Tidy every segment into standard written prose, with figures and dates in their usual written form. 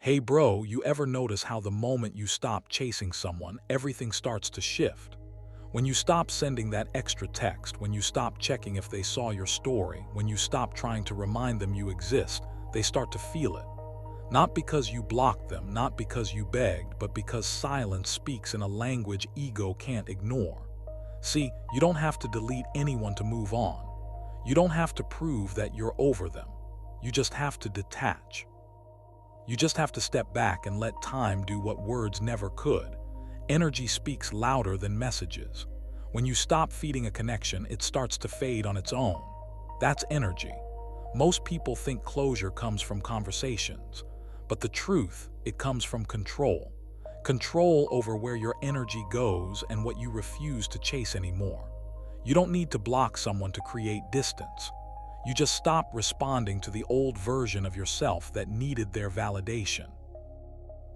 Hey bro, you ever notice how the moment you stop chasing someone, everything starts to shift? When you stop sending that extra text, when you stop checking if they saw your story, when you stop trying to remind them you exist, they start to feel it. Not because you blocked them, not because you begged, but because silence speaks in a language ego can't ignore. See, you don't have to delete anyone to move on. You don't have to prove that you're over them. You just have to detach. You just have to step back and let time do what words never could. Energy speaks louder than messages. When you stop feeding a connection, it starts to fade on its own. That's energy. Most people think closure comes from conversations, but the truth, it comes from control. Control over where your energy goes and what you refuse to chase anymore. You don't need to block someone to create distance. You just stop responding to the old version of yourself that needed their validation.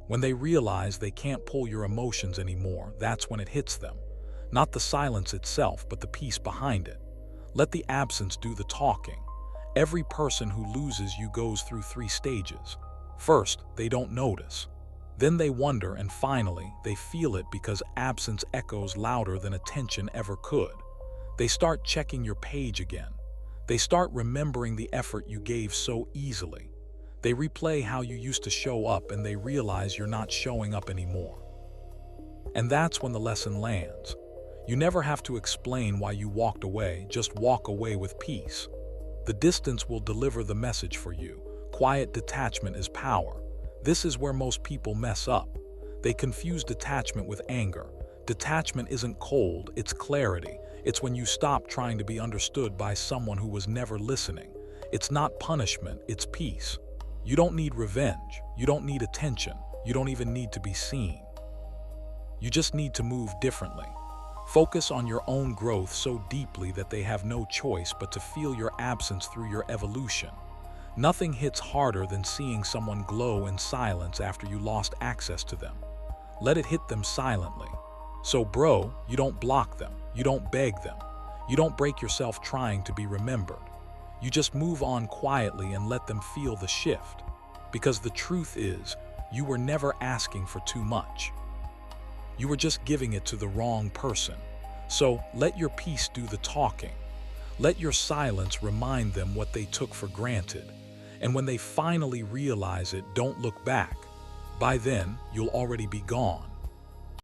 When they realize they can't pull your emotions anymore, that's when it hits them. Not the silence itself, but the peace behind it. Let the absence do the talking. Every person who loses you goes through 3 stages. First, they don't notice. Then they wonder, and finally, they feel it because absence echoes louder than attention ever could. They start checking your page again. They start remembering the effort you gave so easily. They replay how you used to show up and they realize you're not showing up anymore. And that's when the lesson lands. You never have to explain why you walked away, just walk away with peace. The distance will deliver the message for you. Quiet detachment is power. This is where most people mess up. They confuse detachment with anger. Detachment isn't cold, it's clarity. It's when you stop trying to be understood by someone who was never listening. It's not punishment, it's peace. You don't need revenge. You don't need attention. You don't even need to be seen. You just need to move differently. Focus on your own growth so deeply that they have no choice but to feel your absence through your evolution. Nothing hits harder than seeing someone glow in silence after you lost access to them. Let it hit them silently. So bro, you don't block them. You don't beg them. You don't break yourself trying to be remembered. You just move on quietly and let them feel the shift. Because the truth is, you were never asking for too much. You were just giving it to the wrong person. So let your peace do the talking. Let your silence remind them what they took for granted. And when they finally realize it, don't look back. By then, you'll already be gone.